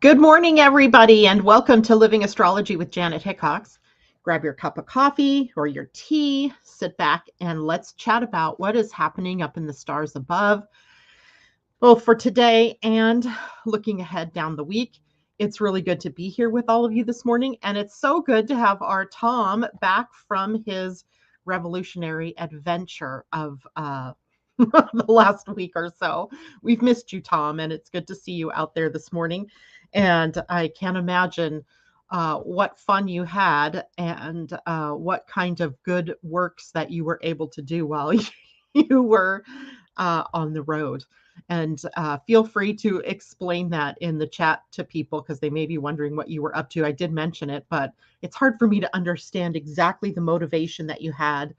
Good morning, everybody, and welcome to Living Astrology with Janet Hickox. Grab your cup of coffee or your tea, sit back, and let's chat about what is happening up in the stars above, both for today and looking ahead down the week. It's really good to be here with all of you this morning, and it's so good to have our Tom back from his revolutionary adventure of the last week or so. We've missed you, Tom, and it's good to see you out there this morning. And I can't imagine what fun you had and what kind of good works that you were able to do while you were on the road. And feel free to explain that in the chat to people because they may be wondering what you were up to. I did mention it, but it's hard for me to understand exactly the motivation that you had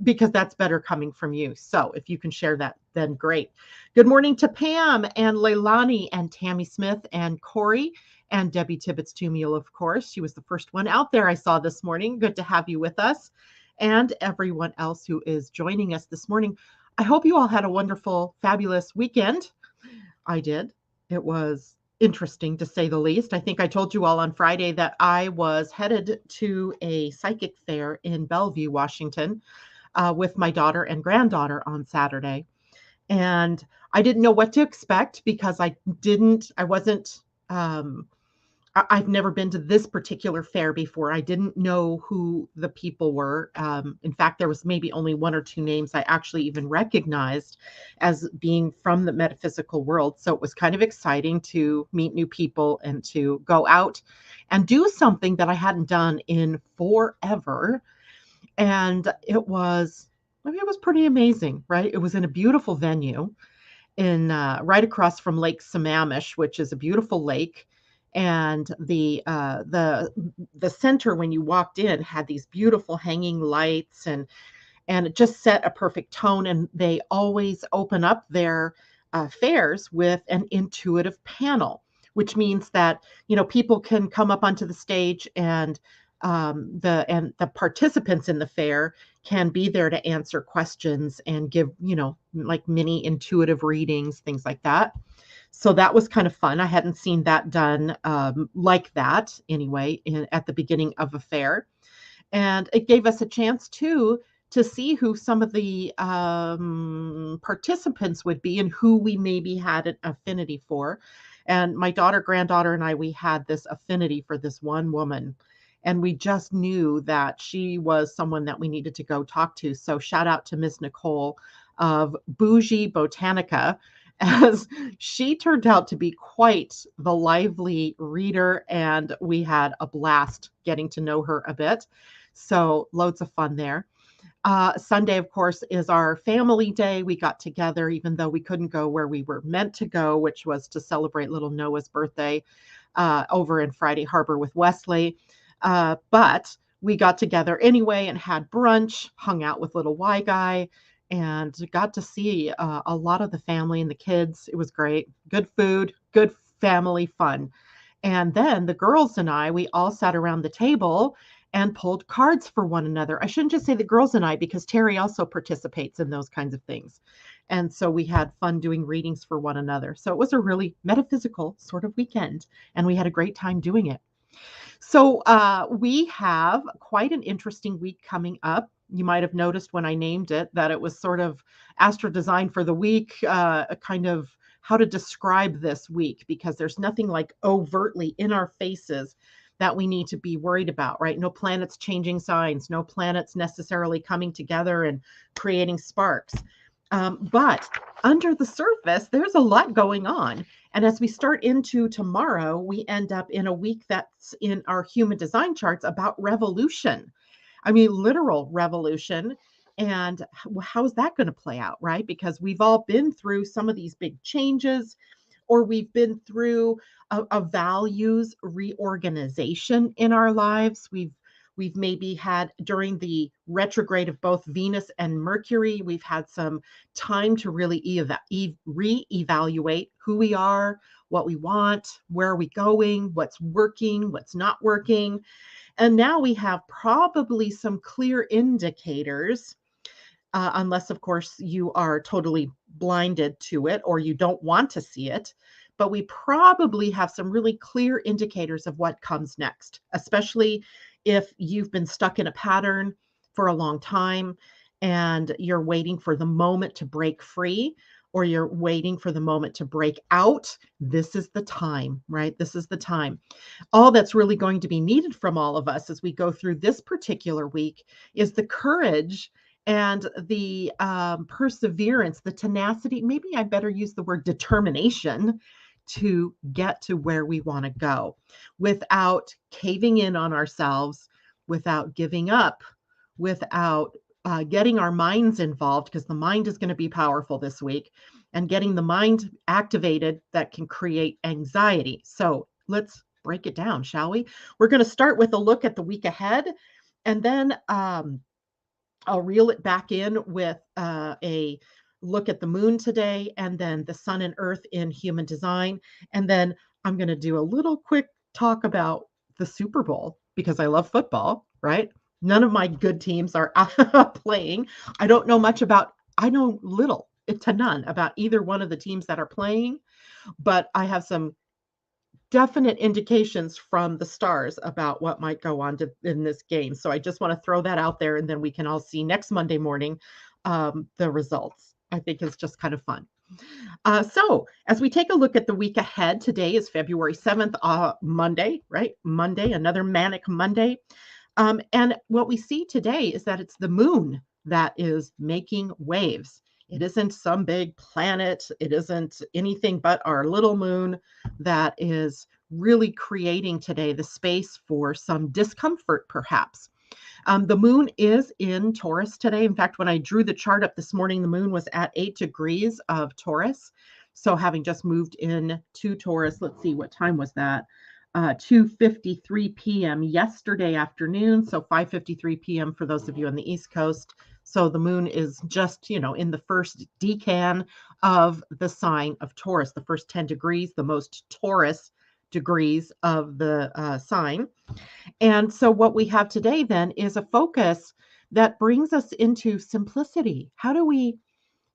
because that's better coming from you. So if you can share that, then great. Good morning to Pam and Leilani and Tammy Smith and Corey and Debbie Tibbetts-Tumiel, of course. She was the first one out there I saw this morning. Good to have you with us, and everyone else who is joining us this morning. I hope you all had a wonderful, fabulous weekend. I did. It was interesting, to say the least. I think I told you all on Friday that I was headed to a psychic fair in Bellevue, Washington, with my daughter and granddaughter on Saturday. And I didn't know what to expect because I've never been to this particular fair before. I didn't know who the people were. In fact, there was maybe only one or two names I actually even recognized as being from the metaphysical world. So it was kind of exciting to meet new people and to go out and do something that I hadn't done in forever. And it was pretty amazing, right? It was in a beautiful venue in right across from Lake Sammamish, which is a beautiful lake. And the center, when you walked in, had these beautiful hanging lights, and it just set a perfect tone. And they always open up their fairs with an intuitive panel, which means that people can come up onto the stage, and the participants in the fair can be there to answer questions and give like mini intuitive readings, things like that. So that was kind of fun. I hadn't seen that done like that anyway at the beginning of a fair. And it gave us a chance to see who some of the participants would be and who we maybe had an affinity for. And my daughter, granddaughter, and I, we had this affinity for this one woman. And we just knew that she was someone that we needed to go talk to. So shout out to Miss Nicole of Bougie Botanica, as she turned out to be quite the lively reader, and we had a blast getting to know her a bit. So loads of fun there. Sunday, of course, is our family day. We got together, even though we couldn't go where we were meant to go, which was to celebrate little Noah's birthday over in Friday Harbor with Wesley. But we got together anyway and had brunch, hung out with little Y guy, and got to see a lot of the family and the kids. It was great. Good food, good family fun. And then the girls and I, we all sat around the table and pulled cards for one another. I shouldn't just say the girls and I, because Terry also participates in those kinds of things. And so we had fun doing readings for one another. So it was a really metaphysical sort of weekend, and we had a great time doing it. So we have quite an interesting week coming up. You might have noticed when I named it that it was sort of AstroDesign for the week, kind of how to describe this week, because there's nothing like overtly in our faces that we need to be worried about, right? No planets changing signs, no planets necessarily coming together and creating sparks. But under the surface, there's a lot going on. And as we start into tomorrow, we end up in a week that's in our human design charts about revolution. I mean, literal revolution. And how's that going to play out, right? Because we've all been through some of these big changes, or we've been through a values reorganization in our lives. We've maybe had, during the retrograde of both Venus and Mercury, we've had some time to really reevaluate who we are, what we want, where are we going, what's working, what's not working. And now we have probably some clear indicators, unless, of course, you are totally blinded to it or you don't want to see it. but we probably have some really clear indicators of what comes next, especially if you've been stuck in a pattern for a long time and you're waiting for the moment to break free, or you're waiting for the moment to break out. This is the time, right? This is the time. All that's really going to be needed from all of us as we go through this particular week is the courage and the perseverance, the tenacity. Maybe I better use the word determination to get to where we want to go without caving in on ourselves, without giving up, without getting our minds involved, because the mind is going to be powerful this week, and getting the mind activated that can create anxiety. So let's break it down, shall we? We're going to start with a look at the week ahead, and then I'll reel it back in with a look at the moon today, and then the sun and earth in human design. And then I'm going to do a little quick talk about the Super Bowl because I love football, right? None of my good teams are playing. I don't know much about, I know little to none about either one of the teams that are playing, but I have some definite indications from the stars about what might go on in this game. So I just want to throw that out there, and then we can all see next Monday morning the results. I think it's just kind of fun. So as we take a look at the week ahead, today is February 7th, Monday, right? Monday, another manic Monday. And what we see today is that it's the moon that is making waves. It isn't some big planet. It isn't anything but our little moon that is really creating today the space for some discomfort, perhaps. The moon is in Taurus today. In fact, when I drew the chart up this morning, the moon was at 8 degrees of Taurus. So having just moved in to Taurus, let's see, what time was that? 2:53 p.m. yesterday afternoon. So 5:53 p.m. for those of you on the East Coast. So the moon is just, in the first decan of the sign of Taurus, the first 10 degrees, the most Taurus degrees of the sign. And so what we have today then is a focus that brings us into simplicity. How do we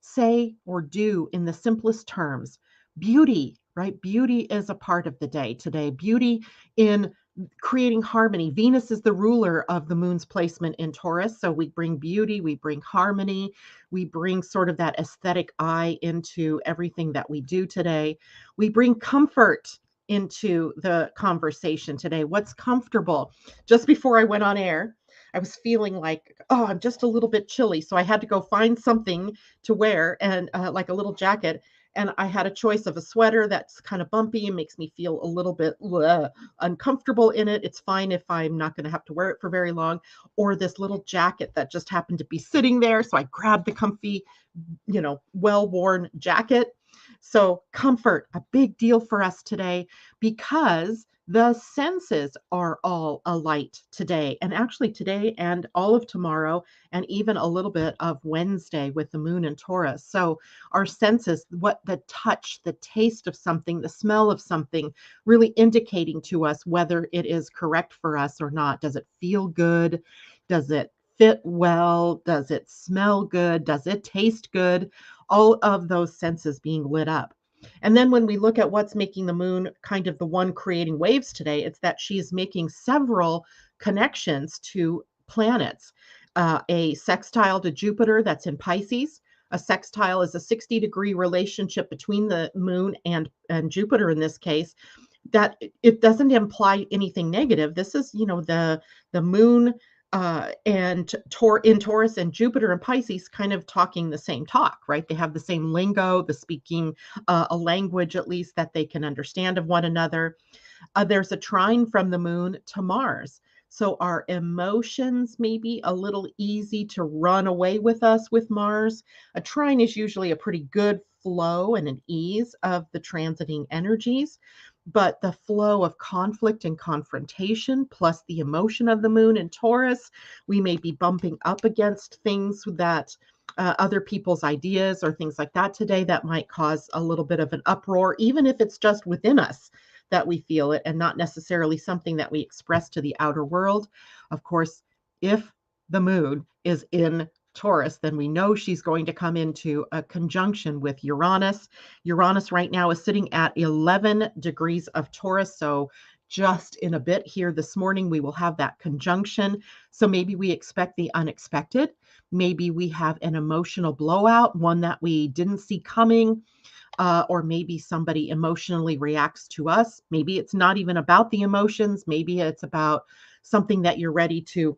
say or do in the simplest terms? Beauty, right? Beauty is a part of the day today. Beauty in creating harmony. Venus is the ruler of the moon's placement in Taurus. So we bring beauty, we bring harmony, we bring sort of that aesthetic eye into everything that we do today. We bring comfort into the conversation today. What's comfortable? Just before I went on air, I was feeling like, oh, I'm just a little bit chilly. So I had to go find something to wear, and like a little jacket. And I had a choice of a sweater that's kind of bumpy and makes me feel a little bit uncomfortable in it. It's fine if I'm not going to have to wear it for very long, or this little jacket that just happened to be sitting there. So I grabbed the comfy, well-worn jacket. So comfort, a big deal for us today, because the senses are all alight today, and actually today and all of tomorrow, and even a little bit of Wednesday with the moon in Taurus. So our senses, what the touch, the taste of something, the smell of something, really indicating to us whether it is correct for us or not. Does it feel good? Does it fit well? Does it smell good? Does it taste good? All of those senses being lit up. And then when we look at what's making the moon kind of the one creating waves today, it's that she's making several connections to planets. A sextile to Jupiter that's in Pisces. A sextile is a 60-degree relationship between the moon and Jupiter in this case. That it doesn't imply anything negative. This is, the moon and in Taurus and Jupiter and Pisces kind of talking the same talk, right? They have the same lingo, the speaking a language at least that they can understand of one another. There's a trine from the moon to Mars. So our emotions may be a little easy to run away with us with Mars. A trine is usually a pretty good flow and an ease of the transiting energies. But the flow of conflict and confrontation, plus the emotion of the moon in Taurus, we may be bumping up against things that other people's ideas or things like that today that might cause a little bit of an uproar, even if it's just within us that we feel it and not necessarily something that we express to the outer world. Of course, if the moon is in Taurus, then we know she's going to come into a conjunction with Uranus. Uranus right now is sitting at 11 degrees of Taurus. So just in a bit here this morning, we will have that conjunction. So maybe we expect the unexpected. Maybe we have an emotional blowout, one that we didn't see coming. Or maybe somebody emotionally reacts to us. Maybe it's not even about the emotions. Maybe it's about something that you're ready to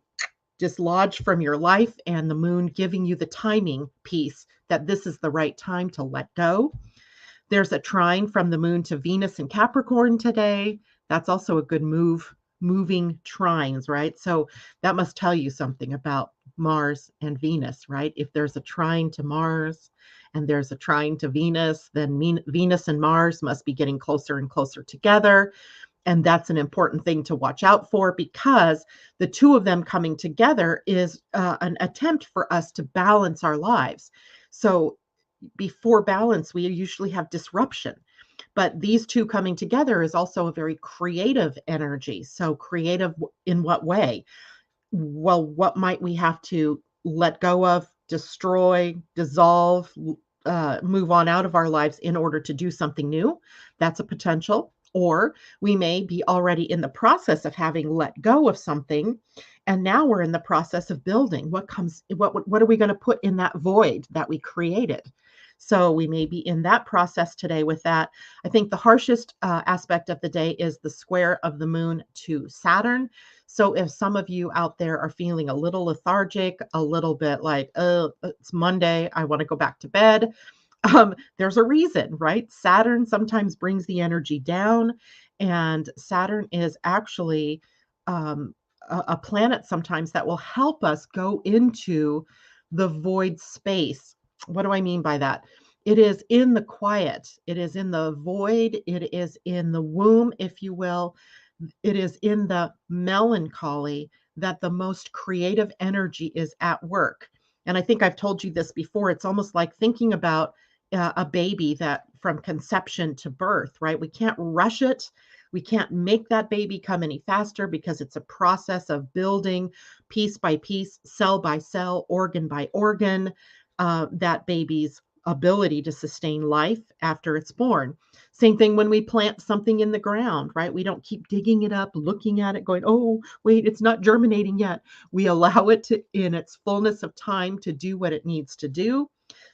dislodge from your life, and the moon giving you the timing piece that this is the right time to let go. There's a trine from the moon to Venus in Capricorn today. That's also a good moving trines, right? So that must tell you something about Mars and Venus, right? If there's a trine to Mars and there's a trine to Venus, then Venus and Mars must be getting closer and closer together. And that's an important thing to watch out for, because the two of them coming together is an attempt for us to balance our lives. So before balance, we usually have disruption. But these two coming together is also a very creative energy. So, creative in what way? Well, what might we have to let go of, destroy, dissolve, move on out of our lives in order to do something new? That's a potential. Or we may be already in the process of having let go of something, and now we're in the process of building. What are we going to put in that void that we created? So we may be in that process today with that. I think the harshest aspect of the day is the square of the moon to Saturn. So if some of you out there are feeling a little lethargic, a little bit like, oh, it's Monday, I want to go back to bed, there's a reason, right? Saturn sometimes brings the energy down, and Saturn is actually a planet sometimes that will help us go into the void space. What do I mean by that? It is in the quiet, it is in the void, it is in the womb, if you will. It is in the melancholy that the most creative energy is at work. And I think I've told you this before. It's almost like thinking about a baby that from conception to birth, right? We can't rush it. We can't make that baby come any faster, because it's a process of building piece by piece, cell by cell, organ by organ, that baby's ability to sustain life after it's born. Same thing when we plant something in the ground, right? We don't keep digging it up, looking at it, going, oh, wait, it's not germinating yet. We allow it to, in its fullness of time, to do what it needs to do.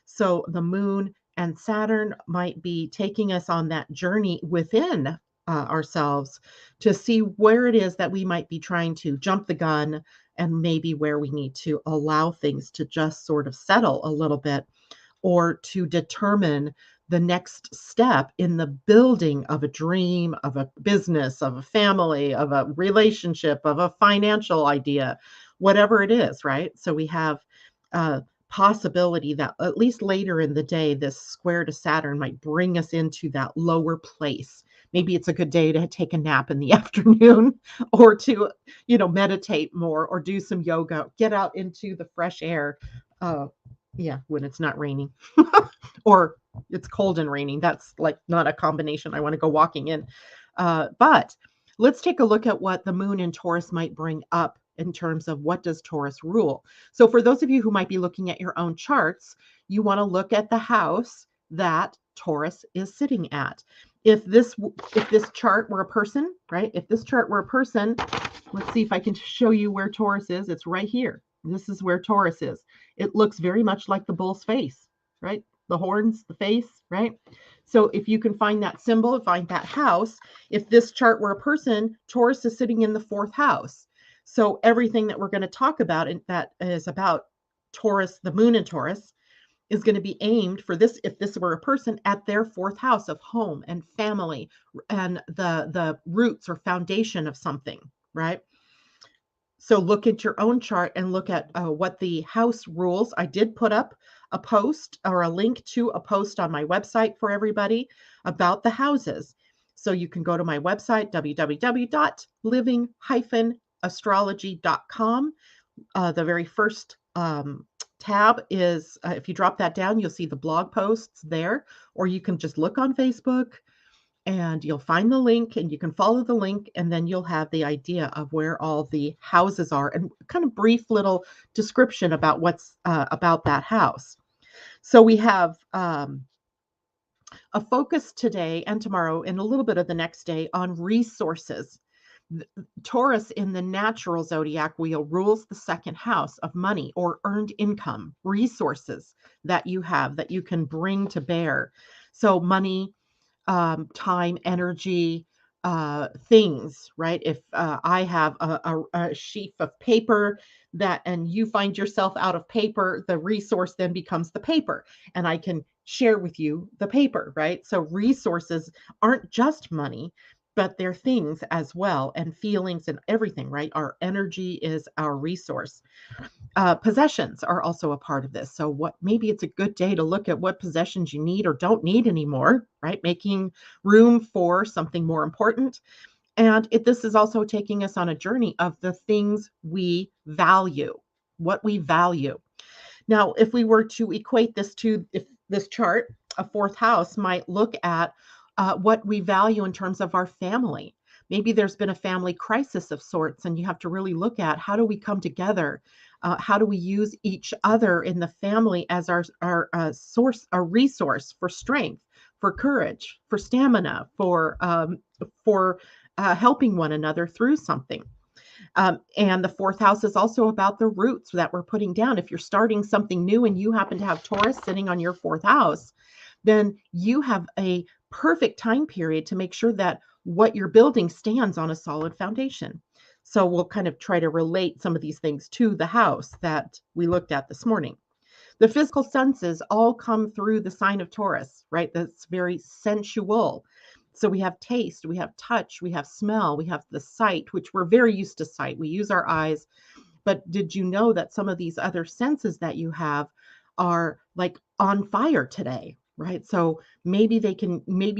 So the moon and Saturn might be taking us on that journey within ourselves to see where it is that we might be trying to jump the gun, and maybe where we need to allow things to just sort of settle a little bit, or to determine the next step in the building of a dream, of a business, of a family, of a relationship, of a financial idea, whatever it is, right? So we have a possibility that at least later in the day, this square to Saturn might bring us into that lower place. Maybe it's a good day to take a nap in the afternoon, or to, meditate more, or do some yoga, get out into the fresh air. Yeah, when it's not raining or it's cold and raining. That's like not a combination I want to go walking in. But let's take a look at what the moon in Taurus might bring up in terms of what does Taurus rule. So for those of you who might be looking at your own charts, you want to look at the house that Taurus is sitting at. If this chart were a person, right? If this chart were a person, let's see if I can show you where Taurus is. It's right here. This is where Taurus is. It looks very much like the bull's face, right? The horns, the face, right? So if you can find that symbol, find that house, if this chart were a person, Taurus is sitting in the fourth house. So everything that we're going to talk about, and that is about Taurus, the moon in Taurus, is going to be aimed for this, if this were a person, at their fourth house of home and family, and the roots or foundation of something, right? So look at your own chart and look at what the house rules. I did put up a post, or a link to a post on my website for everybody about the houses. So you can go to my website, www.living-astrology.com. The very first tab is, if you drop that down, you'll see the blog posts there, or you can just look on Facebook. And you'll find the link and you can follow the link, and then you'll have the idea of where all the houses are and kind of brief little description about what's about that house. So we have a focus today and tomorrow and a little bit of the next day on resources. Taurus in the natural zodiac wheel rules the second house of money or earned income, resources that you have that you can bring to bear. So money, time, energy, things, right? If I have a sheaf of paper that, and you find yourself out of paper, the resource then becomes the paper, and I can share with you the paper, right? So resources aren't just money, but they're things as well, and feelings and everything, right? Our energy is our resource. Possessions are also a part of this. So what, maybe it's a good day to look at what possessions you need or don't need anymore, right? Making room for something more important. And this is also taking us on a journey of the things we value, what we value. Now, if we were to equate this to, if this chart, a fourth house might look at what we value in terms of our family. Maybe there's been a family crisis of sorts, and you have to really look at how do we come together? How do we use each other in the family as our source, our resource for strength, for courage, for stamina, for helping one another through something. And the fourth house is also about the roots that we're putting down. If you're starting something new and you happen to have Taurus sitting on your fourth house, then you have a perfect time period to make sure that what you're building stands on a solid foundation. So we'll kind of try to relate some of these things to the house that we looked at this morning. The physical senses all come through the sign of Taurus, right? That's very sensual. So we have taste, we have touch, we have smell, we have the sight, which we're very used to sight. We use our eyes. But did you know that some of these other senses that you have are like on fire today, right? So maybe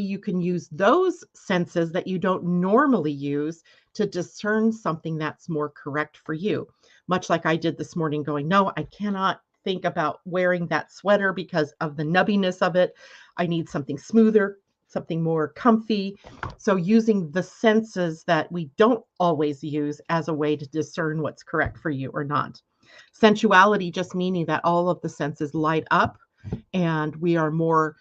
you can use those senses that you don't normally use to discern something that's more correct for you. Much like I did this morning, going, no, I cannot think about wearing that sweater because of the nubbiness of it. I need something smoother, something more comfy. So using the senses that we don't always use as a way to discern what's correct for you or not. Sensuality just meaning that all of the senses light up and we are more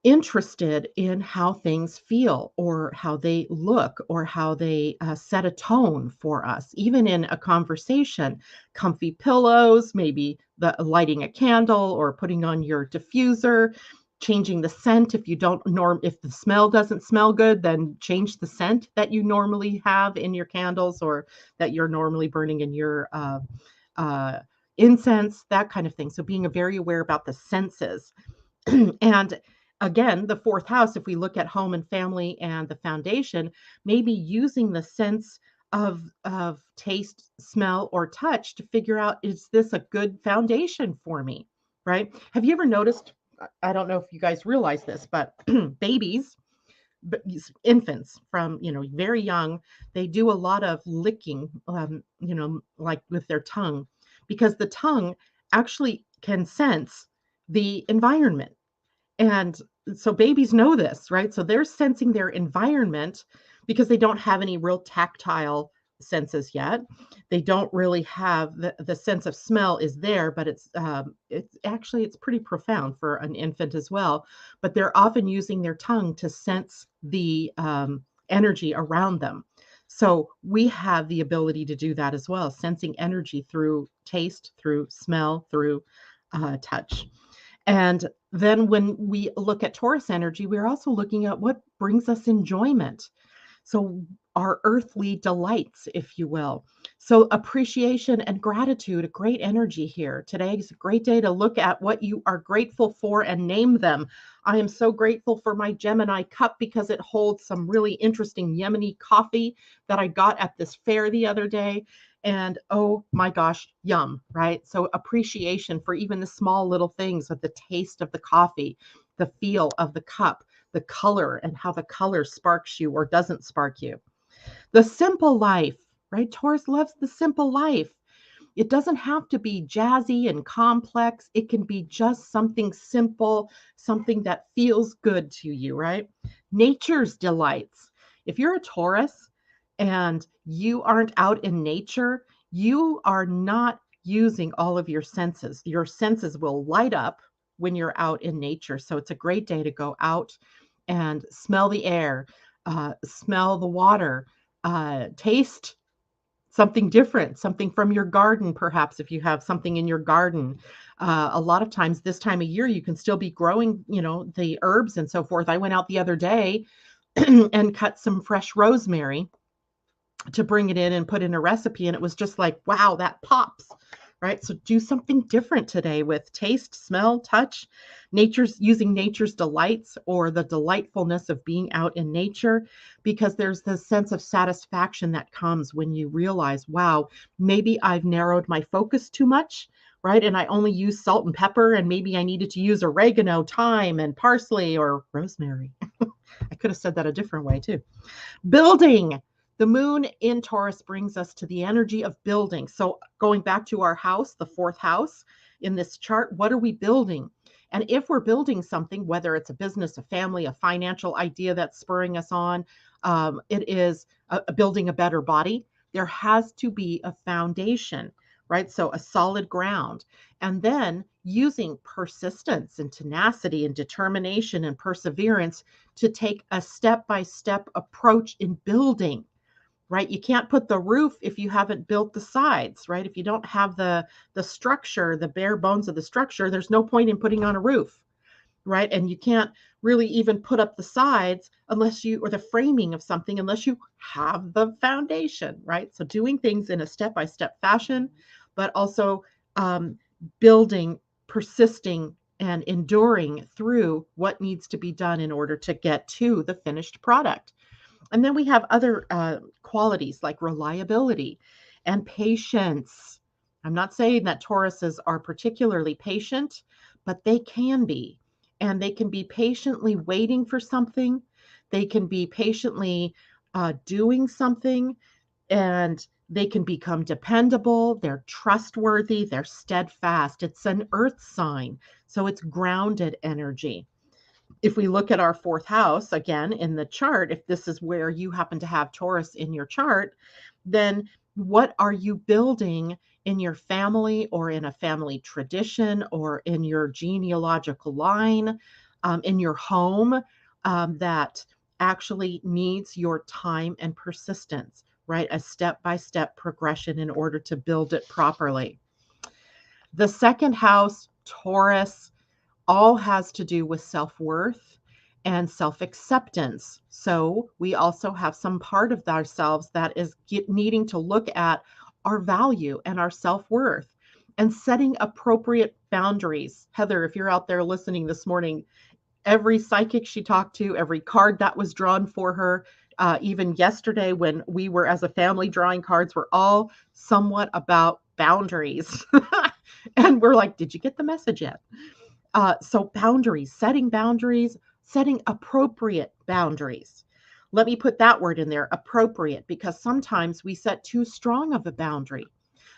interested in how things feel or how they look or how they set a tone for us, even in a conversation. Comfy pillows, maybe the lighting a candle or putting on your diffuser, changing the scent. If you don't if the smell doesn't smell good, then change the scent that you normally have in your candles or that you're normally burning in your incense, that kind of thing. So being very aware about the senses. And again, the fourth house, if we look at home and family and the foundation, maybe using the sense of taste, smell, or touch to figure out, is this a good foundation for me? Right? Have you ever noticed? I don't know if you guys realize this, but babies, infants from very young, they do a lot of licking, like with their tongue, because the tongue actually can sense the environment. And so babies know this, right? So they're sensing their environment because they don't have any real tactile senses yet. They don't really have the sense of smell is there, but it's actually, it's pretty profound for an infant as well. But they're often using their tongue to sense the energy around them. So we have the ability to do that as well, sensing energy through taste, through smell, through touch. And then when we look at Taurus energy, we're also looking at what brings us enjoyment. So our earthly delights, if you will. So appreciation and gratitude, a great energy here. Today is a great day to look at what you are grateful for and name them. I am so grateful for my Gemini cup because it holds some really interesting Yemeni coffee that I got at this fair the other day. And oh my gosh, yum, right? So appreciation for even the small little things of the taste of the coffee, the feel of the cup, the color and how the color sparks you or doesn't spark you. The simple life, right? Taurus loves the simple life. It doesn't have to be jazzy and complex. It can be just something simple, something that feels good to you, right? nature's delights. If you're a Taurus and you aren't out in nature, you are not using all of your senses. Your senses will light up when you're out in nature. So it's a great day to go out and smell the air, smell the water, taste something different, something from your garden, perhaps if you have something in your garden. A lot of times this time of year, you can still be growing, the herbs and so forth. I went out the other day and cut some fresh rosemary to bring it in and put in a recipe. And it was just like, wow, that pops, right? So do something different today with taste, smell, touch, using nature's delights or the delightfulness of being out in nature, because there's this sense of satisfaction that comes when you realize, wow, maybe I've narrowed my focus too much, right? And I only use salt and pepper, and maybe I needed to use oregano, thyme, and parsley or rosemary. I could have said that a different way too. Building. The moon in Taurus brings us to the energy of building. So going back to our house, the fourth house in this chart, what are we building? And if we're building something, whether it's a business, a family, a financial idea that's spurring us on, it is building a better body. There has to be a foundation, right? So a solid ground. And then using persistence and tenacity and determination and perseverance to take a step-by-step approach in building. Right? You can't put the roof if you haven't built the sides, right? If you don't have the structure, the bare bones of the structure, there's no point in putting on a roof, right? And you can't really even put up the sides or the framing of something unless you have the foundation, right? So doing things in a step-by-step fashion, but also building, persisting, and enduring through what needs to be done in order to get to the finished product. And then we have other qualities like reliability and patience. I'm not saying that Tauruses are particularly patient, but they can be. And they can be patiently waiting for something. They can be patiently doing something, and they can become dependable. They're trustworthy. They're steadfast. It's an earth sign. So it's grounded energy. If we look at our fourth house again in the chart, if this is where you happen to have Taurus in your chart, then what are you building in your family or in a family tradition or in your genealogical line, in your home, that actually needs your time and persistence, right? A step-by-step progression in order to build it properly. The second house, Taurus, all has to do with self-worth and self-acceptance. So we also have some part of ourselves that is needing to look at our value and our self-worth and setting appropriate boundaries. Heather, if you're out there listening this morning, every psychic she talked to, every card that was drawn for her, even yesterday when we were as a family drawing cards, were all somewhat about boundaries. And we're like, did you get the message yet? So boundaries, setting appropriate boundaries. Let me put that word in there, appropriate, because sometimes we set too strong of a boundary.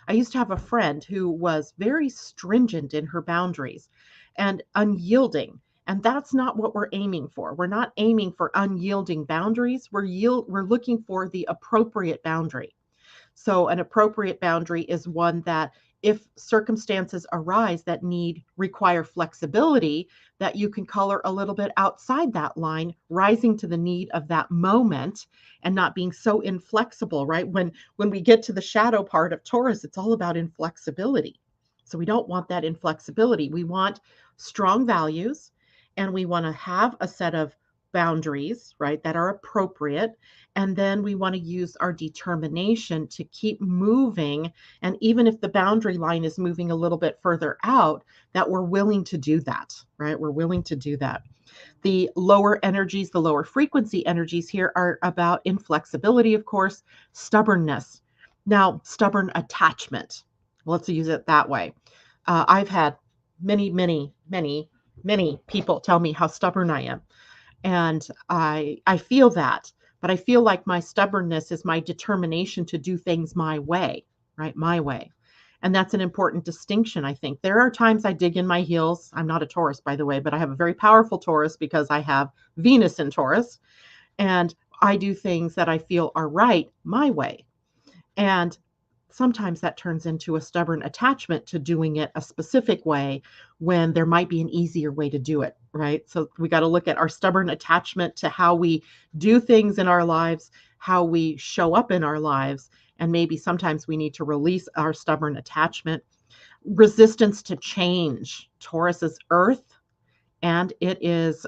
I used to have a friend who was very stringent in her boundaries and unyielding. And that's not what we're aiming for. We're not aiming for unyielding boundaries. We're looking for the appropriate boundary. So an appropriate boundary is one that if circumstances arise that require flexibility, that you can color a little bit outside that line, rising to the need of that moment and not being so inflexible, right? When we get to the shadow part of Taurus, it's all about inflexibility. So we don't want that inflexibility. We want strong values, and we want to have a set of boundaries, right, that are appropriate. And then we want to use our determination to keep moving. And even if the boundary line is moving a little bit further out, that we're willing to do that, right? We're willing to do that. The lower energies, the lower frequency energies here are about inflexibility, of course, stubbornness. Now, stubborn attachment. Let's use it that way. I've had many people tell me how stubborn I am. And I feel that, but I feel like my stubbornness is my determination to do things my way, right? My way. And that's an important distinction, I think. There are times I dig in my heels. I'm not a Taurus, by the way, but I have a very powerful Taurus because I have Venus in Taurus. And I do things that I feel are right my way. And sometimes that turns into a stubborn attachment to doing it a specific way when there might be an easier way to do it, right? So we got to look at our stubborn attachment to how we do things in our lives, how we show up in our lives, and maybe sometimes we need to release our stubborn attachment. Resistance to change. Taurus is earth, and it is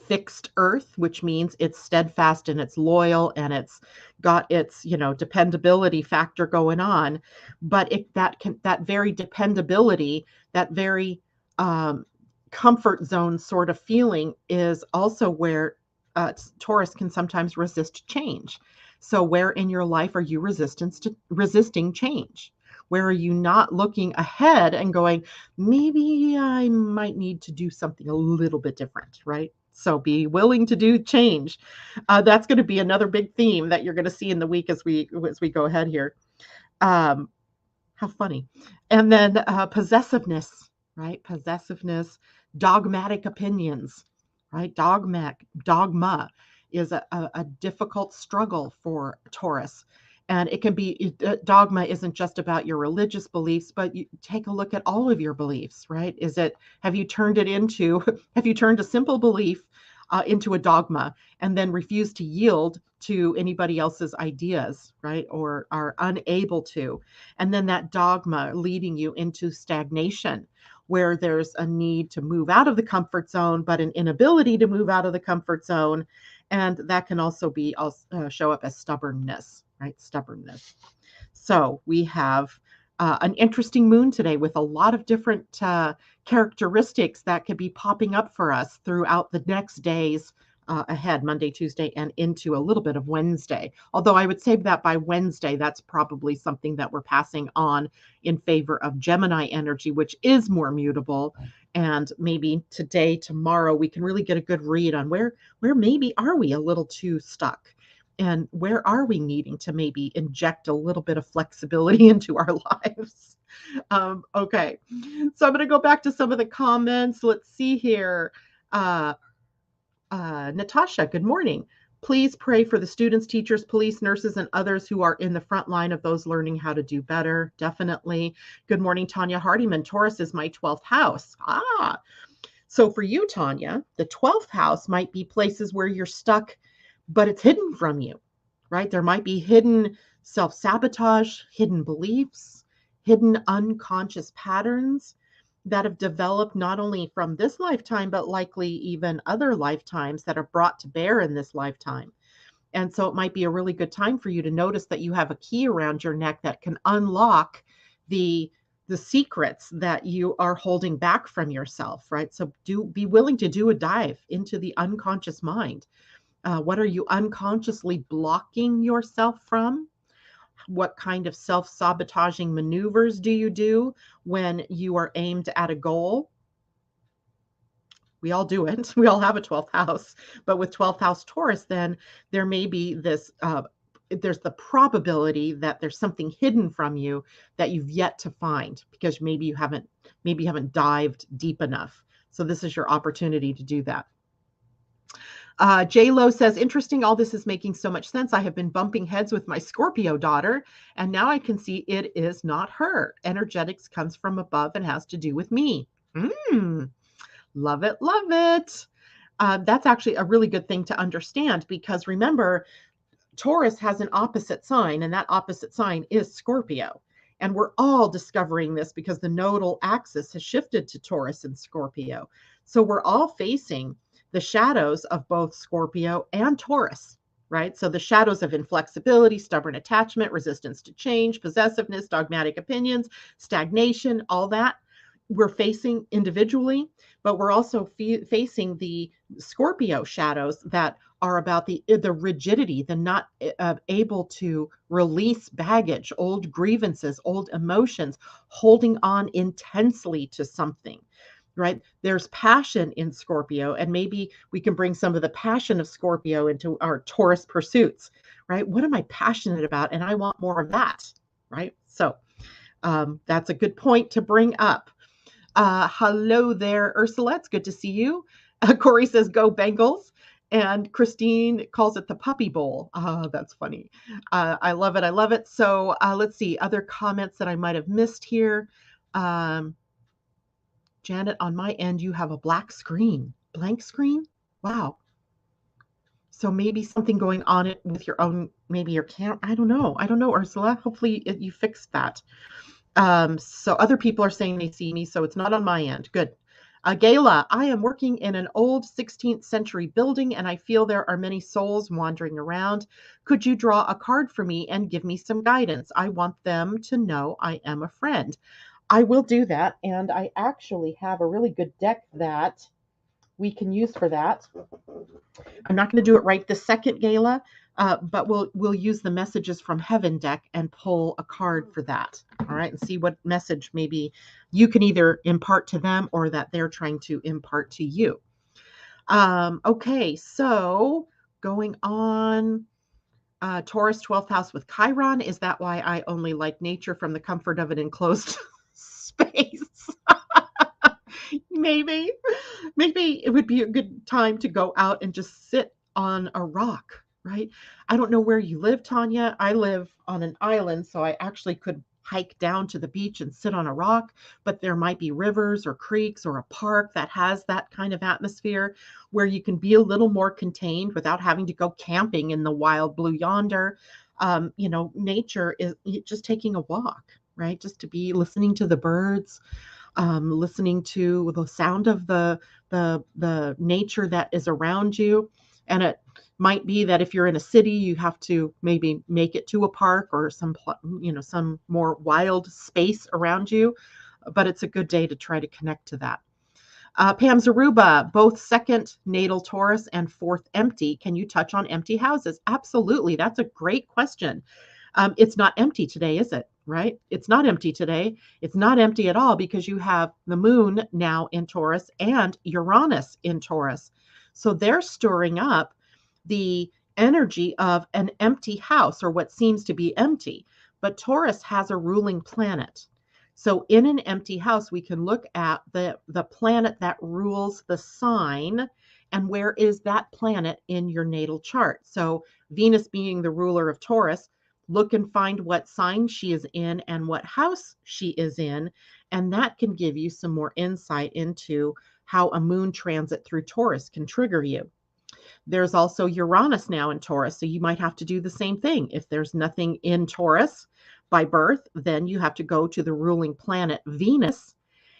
fixed earth, which means it's steadfast and it's loyal and it's got its, dependability factor going on. But that very dependability, that very comfort zone sort of feeling is also where Taurus can sometimes resist change. So where in your life are you resisting change? Where are you not looking ahead and going, maybe I might need to do something a little bit different, right? So be willing to do change. That's going to be another big theme that you're going to see in the week as we go ahead here. How funny. And then possessiveness, right? Possessiveness, dogmatic opinions, right? Dogma is a difficult struggle for Taurus. And it can be, dogma isn't just about your religious beliefs, but you take a look at all of your beliefs, right? Have you turned a simple belief into a dogma and then refuse to yield to anybody else's ideas, right? Or are unable to. And then that dogma leading you into stagnation, where there's a need to move out of the comfort zone, but an inability to move out of the comfort zone. And that can also show up as stubbornness, right? Stubbornness. So we have an interesting moon today with a lot of different characteristics that could be popping up for us throughout the next days ahead, Monday, Tuesday, and into a little bit of Wednesday. Although I would say that by Wednesday, that's probably something that we're passing on in favor of Gemini energy, which is more mutable. And maybe today, tomorrow, we can really get a good read on where maybe are we a little too stuck. And where are we needing to maybe inject a little bit of flexibility into our lives? Okay, so I'm going to go back to some of the comments. Let's see here. Natasha, good morning. Please pray for the students, teachers, police, nurses, and others who are in the front line of those learning how to do better. Definitely. Good morning, Tanya Hardiman. Taurus is my 12th house. So for you, Tanya, the 12th house might be places where you're stuck, but it's hidden from you, right? There might be hidden self-sabotage, hidden beliefs, hidden unconscious patterns that have developed not only from this lifetime, but likely even other lifetimes that are brought to bear in this lifetime. And so it might be a really good time for you to notice that you have a key around your neck that can unlock the secrets that you are holding back from yourself, right? So be willing to do a dive into the unconscious mind. What are you unconsciously blocking yourself from? What kind of self-sabotaging maneuvers do you do when you are aimed at a goal? We all do it. We all have a 12th house. But with 12th house Taurus, then there may be this, there's the probability that there's something hidden from you that you've yet to find because maybe you haven't dived deep enough. So this is your opportunity to do that. J-Lo says, interesting. All this is making so much sense. I have been bumping heads with my Scorpio daughter, and now I can see it is not her. Energetics comes from above and has to do with me. Love it. Love it. That's actually a really good thing to understand because remember, Taurus has an opposite sign, and that opposite sign is Scorpio. And we're all discovering this because the nodal axis has shifted to Taurus and Scorpio. So we're all facing the shadows of both Scorpio and Taurus, right? So the shadows of inflexibility, stubborn attachment, resistance to change, possessiveness, dogmatic opinions, stagnation, all that we're facing individually, but we're also facing the Scorpio shadows that are about the rigidity, the not able to release baggage, old grievances, old emotions, holding on intensely to something. Right? There's passion in Scorpio, and maybe we can bring some of the passion of Scorpio into our Taurus pursuits, right? What am I passionate about? And I want more of that, right? So That's a good point to bring up. Hello there, Ursula. It's good to see you. Corey says, go Bengals. And Christine calls it the puppy bowl. That's funny. I love it. I love it. So let's see. Other comments that I might have missed here. Um, Janet, on my end, you have a black screen. Blank screen? Wow. So maybe something going on it with your own, maybe your camera. I don't know. I don't know, Ursula. Hopefully you fixed that. So other people are saying they see me, so it's not on my end. Good. Gayla, I am working in an old 16th century building and I feel there are many souls wandering around. Could you draw a card for me and give me some guidance? I want them to know I am a friend. I will do that. And I actually have a really good deck that we can use for that. I'm not going to do it right this second, Gayla, but we'll use the messages from heaven deck and pull a card for that. All right, and see what message maybe you can either impart to them or that they're trying to impart to you. Okay, so going on, Taurus 12th house with Chiron. Is that why I only like nature from the comfort of an enclosed space? Maybe it would be a good time to go out and just sit on a rock, right? I don't know where you live, Tanya. I live on an island, so I actually could hike down to the beach and sit on a rock, but there might be rivers or creeks or a park that has that kind of atmosphere where you can be a little more contained without having to go camping in the wild blue yonder. Nature is just taking a walk, right? Just to be listening to the birds, listening to the sound of the nature that is around you. And it might be that if you're in a city, you have to maybe make it to a park or some more wild space around you. But it's a good day to try to connect to that. Pam Zaruba, both second natal Taurus and fourth empty. Can you touch on empty houses? Absolutely. That's a great question. It's not empty today, is it? Right? It's not empty today. It's not empty at all because you have the moon now in Taurus and Uranus in Taurus. So they're stirring up the energy of an empty house or what seems to be empty. But Taurus has a ruling planet. So in an empty house, we can look at the planet that rules the sign and where is that planet in your natal chart. So Venus being the ruler of Taurus, look and find what sign she is in and what house she is in. And that can give you some more insight into how a moon transit through Taurus can trigger you. There's also Uranus now in Taurus. So you might have to do the same thing. If there's nothing in Taurus by birth, then you have to go to the ruling planet Venus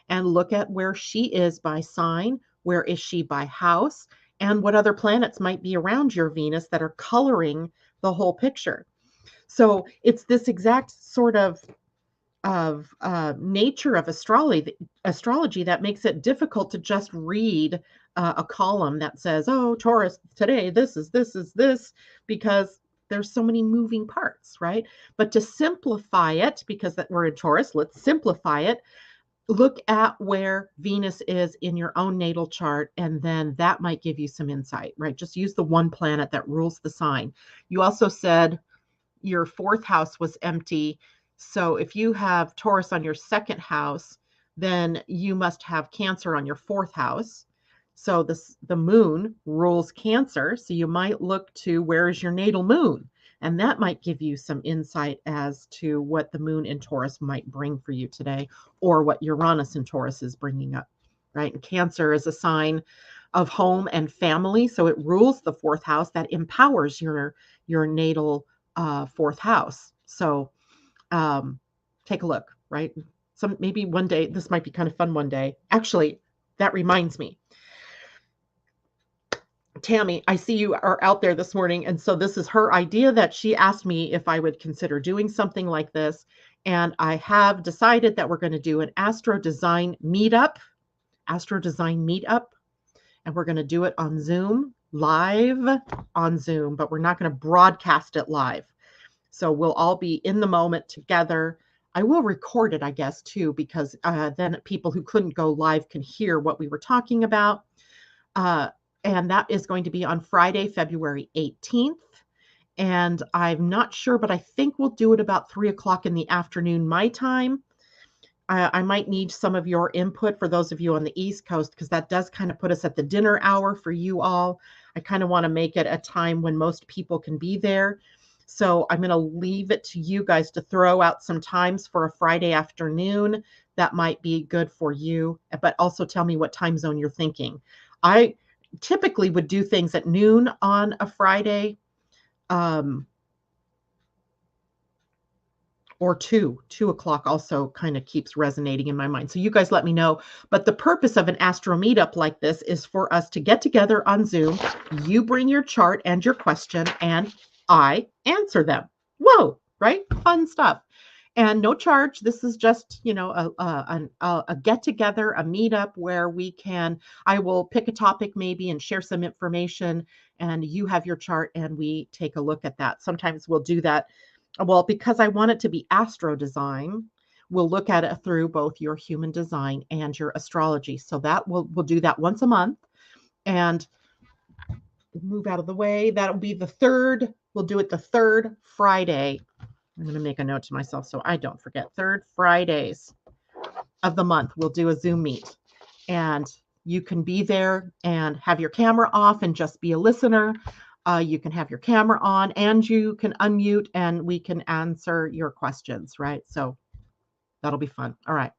and look at where she is by sign, where is she by house, and what other planets might be around your Venus that are coloring the whole picture. So it's this exact sort of nature of astrology that makes it difficult to just read a column that says, oh, Taurus today, this is this, because there's so many moving parts, right? But to simplify it, because that we're in Taurus, let's simplify it. Look at where Venus is in your own natal chart, and then that might give you some insight, right? Just use the one planet that rules the sign. You also said your fourth house was empty. So if you have Taurus on your second house, then you must have Cancer on your fourth house. So the moon rules Cancer. So you might look to where is your natal moon? And that might give you some insight as to what the moon in Taurus might bring for you today, or what Uranus in Taurus is bringing up, right? And Cancer is a sign of home and family. So it rules the fourth house that empowers your natal fourth house. So take a look, right? Maybe one day, this might be kind of fun one day. Actually, that reminds me. Tammy, I see you are out there this morning. And so this is her idea that she asked me if I would consider doing something like this. And I have decided that we're going to do an AstroDesign meetup, and we're going to do it on Zoom, live on Zoom, but we're not going to broadcast it live. So we'll all be in the moment together. I will record it, I guess, too, because then people who couldn't go live can hear what we were talking about. And that is going to be on Friday, February 18th. And I'm not sure, but I think we'll do it about 3 o'clock in the afternoon, my time. I might need some of your input for those of you on the East Coast, because that does kind of put us at the dinner hour for you all. I kind of want to make it a time when most people can be there. So I'm going to leave it to you guys to throw out some times for a Friday afternoon that might be good for you, but also tell me what time zone you're thinking. I typically would do things at noon on a Friday. Or 2 o'clock also kind of keeps resonating in my mind. So you guys let me know. But the purpose of an Astro meetup like this is for us to get together on Zoom. You bring your chart and your question, and I answer them. Whoa, right? Fun stuff. And no charge. This is just, a get together, a meetup where I will pick a topic maybe and share some information, and you have your chart and we take a look at that. Sometimes we'll do that. Well, because I want it to be AstroDesign, we'll look at it through both your human design and your astrology. So that we'll do that once a month, and move out of the way. That'll be the third. We'll do it the third Friday. I'm going to make a note to myself so I don't forget. Third Fridays of the month, we'll do a Zoom meet, and you can be there and have your camera off and just be a listener. You can have your camera on and you can unmute and we can answer your questions, right? So that'll be fun. All right.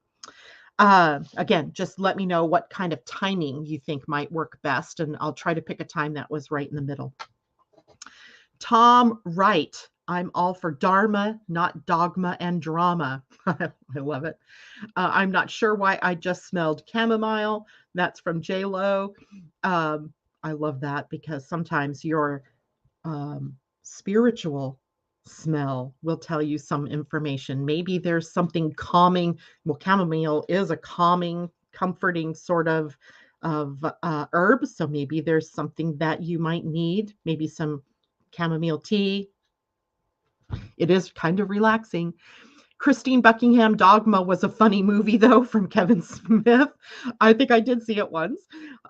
Again, just let me know what kind of timing you think might work best, and I'll try to pick a time that was right in the middle. Tom Wright, I'm all for Dharma, not dogma and drama. I love it. I'm not sure why I just smelled chamomile. That's from J-Lo. I love that because sometimes your spiritual smell will tell you some information. Maybe there's something calming. Well, chamomile is a calming, comforting sort of herb. So maybe there's something that you might need. Maybe some chamomile tea. It is kind of relaxing. Christine Buckingham, Dogma was a funny movie, though, from Kevin Smith. I think I did see it once.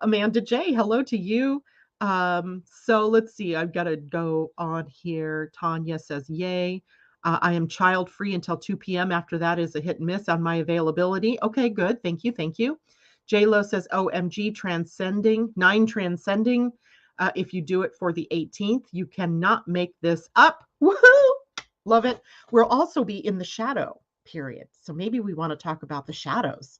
Amanda J., hello to you. So let's see. I've got to go on here. Tanya says, yay. I am child free until 2 p.m. After that is a hit and miss on my availability. Okay, good. Thank you. Thank you. J-Lo says, OMG, transcending. 9 transcending. If you do it for the 18th, you cannot make this up. Woohoo! Love it. We'll also be in the shadow period. So maybe we want to talk about the shadows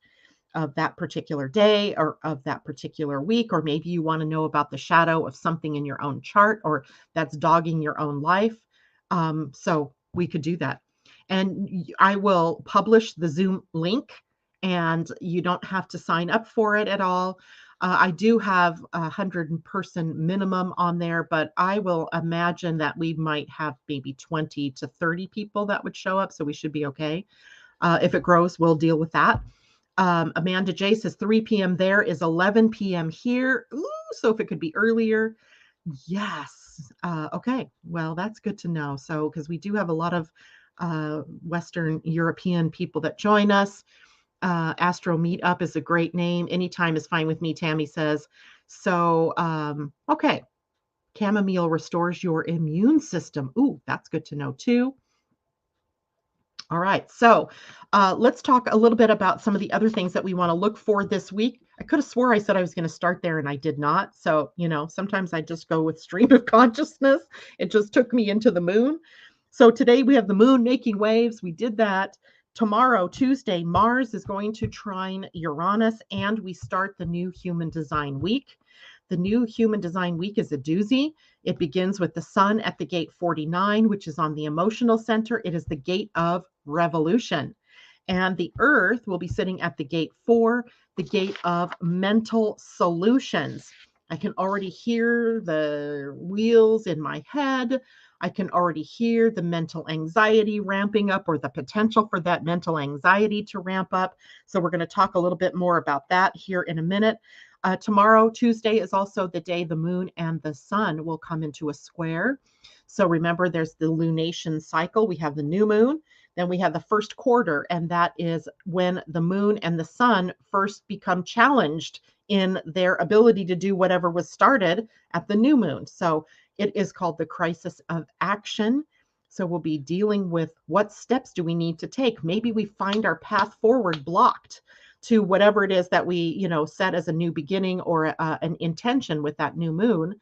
of that particular day or of that particular week, or maybe you want to know about the shadow of something in your own chart or that's dogging your own life. So we could do that. And I will publish the Zoom link, and you don't have to sign up for it at all. I do have 100-person minimum on there, but I will imagine that we might have maybe 20 to 30 people that would show up, so we should be okay. If it grows, we'll deal with that. Amanda J says 3 p.m. there is 11 p.m. here. Ooh, so if it could be earlier. Yes. Okay. Well, that's good to know. So, because we do have a lot of Western European people that join us. Astro Meetup is a great name. Anytime is fine with me, Tammy says. So, okay. Chamomile restores your immune system. Ooh, that's good to know too. All right. So let's talk a little bit about some of the other things that we want to look for this week. I could have swore I said I was going to start there and I did not. So, sometimes I just go with stream of consciousness. It just took me into the moon. So today we have the moon making waves. We did that. Tomorrow, Tuesday, Mars is going to trine Uranus, and we start the new Human Design Week. The new Human Design Week is a doozy. It begins with the sun at the gate 49, which is on the emotional center. It is the gate of revolution. And the Earth will be sitting at the gate 4, the gate of mental solutions. I can already hear the wheels in my head. I can already hear the mental anxiety ramping up, or the potential for that mental anxiety to ramp up. So we're going to talk a little bit more about that here in a minute. Tomorrow, Tuesday, is also the day the moon and the sun will come into a square. So remember, there's the lunation cycle. We have the new moon, then we have the first quarter, and that is when the moon and the sun first become challenged in their ability to do whatever was started at the new moon. So it is called the crisis of action. So we'll be dealing with what steps do we need to take. Maybe we find our path forward blocked to whatever it is that we, set as a new beginning or an intention with that new moon.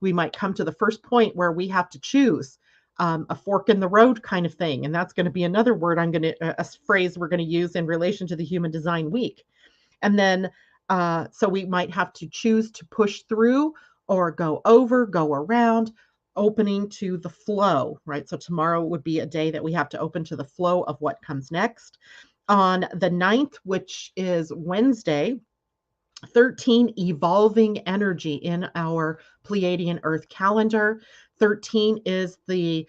We might come to the first point where we have to choose a fork in the road kind of thing. And that's going to be another word a phrase we're going to use in relation to the Human Design Week. And then, so we might have to choose to push through or go over, go around, opening to the flow, right? So tomorrow would be a day that we have to open to the flow of what comes next. On the 9th, which is Wednesday, 13, evolving energy in our Pleiadian-Earth calendar. 13 is the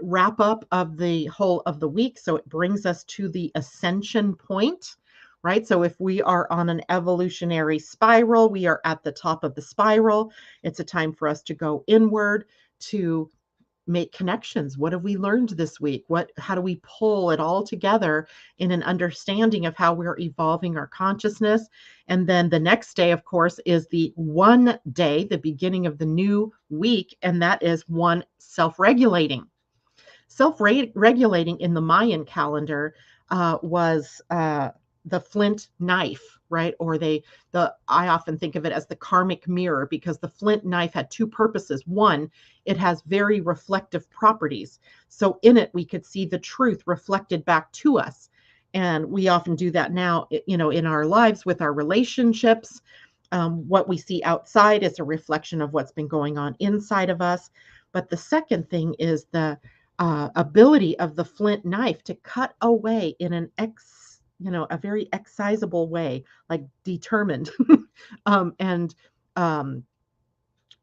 wrap up of the whole of the week. So it brings us to the ascension point, right? So if we are on an evolutionary spiral, we are at the top of the spiral. It's a time for us to go inward, to make connections. What have we learned this week? How do we pull it all together in an understanding of how we're evolving our consciousness? And then the next day, of course, is the one day, the beginning of the new week, and that is one self-regulating. Self-regulating in the Mayan calendar was the flint knife, right? Or I often think of it as the karmic mirror, because the flint knife had two purposes. One, it has very reflective properties. So in it, we could see the truth reflected back to us. And we often do that now, in our lives with our relationships. What we see outside is a reflection of what's been going on inside of us. But the second thing is the ability of the flint knife to cut away in a very excisable way, like determined and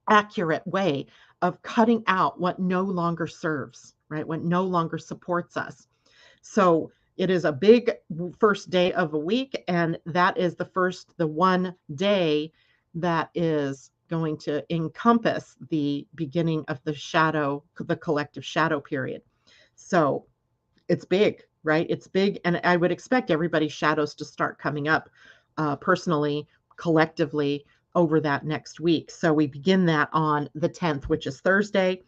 accurate way of cutting out what no longer serves, right? What no longer supports us. So it is a big first day of a week, and that is the one day that is going to encompass the beginning of the collective shadow period. So it's big, right? It's big. And I would expect everybody's shadows to start coming up personally, collectively over that next week. So we begin that on the 10th, which is Thursday.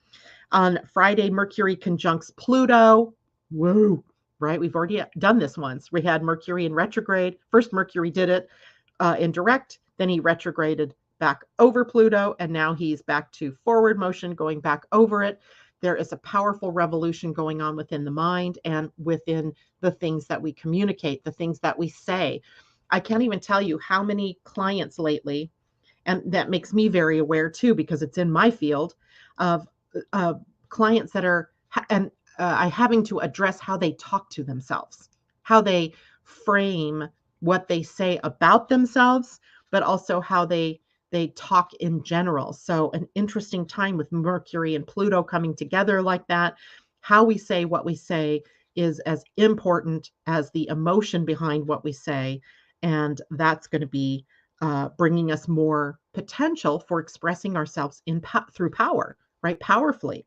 On Friday, Mercury conjuncts Pluto. Woo, right? We've already done this once. We had Mercury in retrograde. First, Mercury did it in direct, then he retrograded back over Pluto, and now he's back to forward motion, going back over it. There is a powerful revolution going on within the mind and within the things that we communicate, the things that we say. I can't even tell you how many clients lately, and that makes me very aware too, because it's in my field, of clients that are having to address how they talk to themselves, how they frame what they say about themselves, but also how they talk in general. So an interesting time with Mercury and Pluto coming together like that. How we say what we say is as important as the emotion behind what we say. And that's going to be bringing us more potential for expressing ourselves through power, right? Powerfully.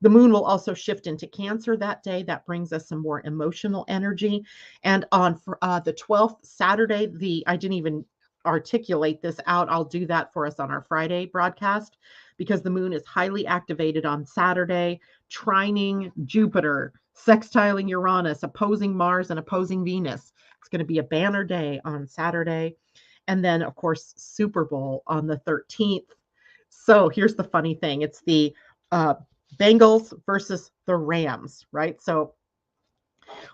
The moon will also shift into Cancer that day. That brings us some more emotional energy. And on the 12th, Saturday, I didn't even articulate this out. I'll do that for us on our Friday broadcast, because the moon is highly activated on Saturday, trining Jupiter, sextiling Uranus, opposing Mars and opposing Venus. It's going to be a banner day on Saturday. And then, of course, Super Bowl on the 13th. So here's the funny thing. It's the Bengals versus the Rams, right? So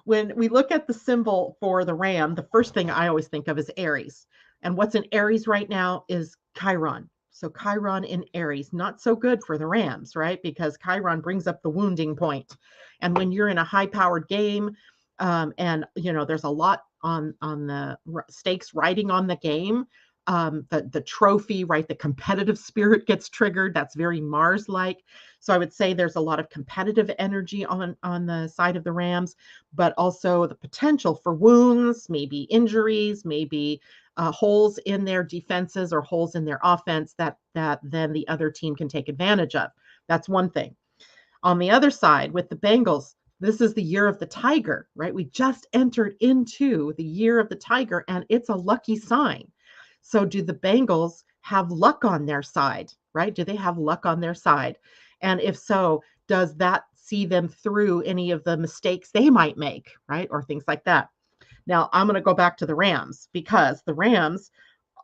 when we look at the symbol for the ram, the first thing I always think of is Aries. And what's in Aries right now is Chiron. So Chiron in Aries, not so good for the Rams, right? Because Chiron brings up the wounding point. And when you're in a high-powered game, and there's a lot on the stakes riding on the game, the trophy, right? The competitive spirit gets triggered. That's very Mars-like. So I would say there's a lot of competitive energy on the side of the Rams, but also the potential for wounds, maybe injuries, maybe holes in their defenses or holes in their offense that then the other team can take advantage of. That's one thing. On the other side, with the Bengals, this is the year of the tiger, right? We just entered into the year of the tiger, and it's a lucky sign. So do the Bengals have luck on their side, right? Do they have luck on their side? And if so, does that see them through any of the mistakes they might make, right? Or things like that. Now, I'm going to go back to the Rams because the Rams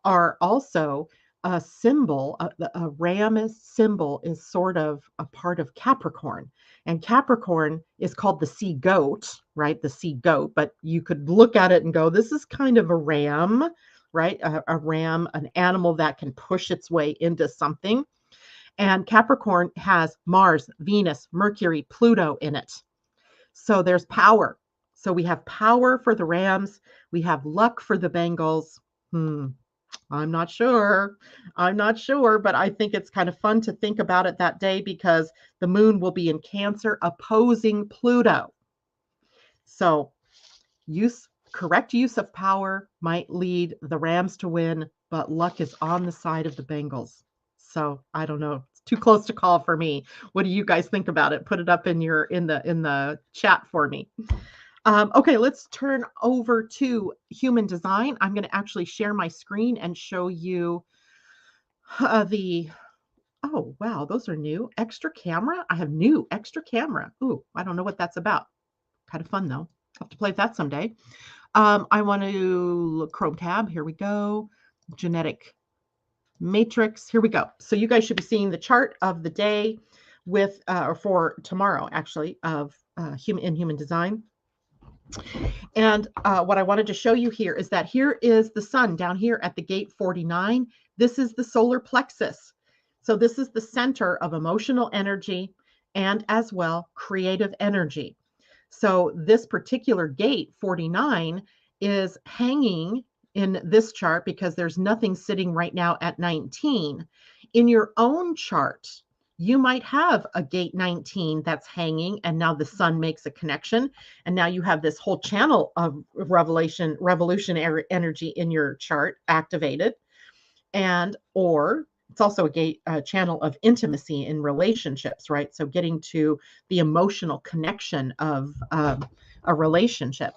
are also a symbol. A ram symbol is sort of a part of Capricorn. And Capricorn is called the sea goat, right? The sea goat. But you could look at it and go, this is kind of a ram, right? A ram, an animal that can push its way into something. And Capricorn has Mars, Venus, Mercury, Pluto in it. So there's power. So we have power for the Rams. We have luck for the Bengals. I'm not sure. I'm not sure, but I think it's kind of fun to think about it that day because the moon will be in Cancer opposing Pluto. So correct use of power might lead the Rams to win, but luck is on the side of the Bengals. So I don't know. It's too close to call for me. What do you guys think about it? Put it up in the chat for me. Okay, let's turn over to human design. I'm going to actually share my screen and show you oh, wow, those are new. Extra camera. I have new extra camera. Ooh, I don't know what that's about. Kind of fun though. I'll have to play with that someday. I want to look Chrome tab. Here we go. Genetic matrix. Here we go. So you guys should be seeing the chart of the day with, or for tomorrow actually, of human design. And what I wanted to show you here is that here is the sun down here at the gate 49. This is the solar plexus. So this is the center of emotional energy and as well creative energy. So this particular gate 49 is hanging in this chart because there's nothing sitting right now at 19. In your own chart, you might have a gate 19 that's hanging and now the sun makes a connection. And now you have this whole channel of revolutionary energy in your chart activated. And, or it's also a channel of intimacy in relationships, right? So getting to the emotional connection of a relationship.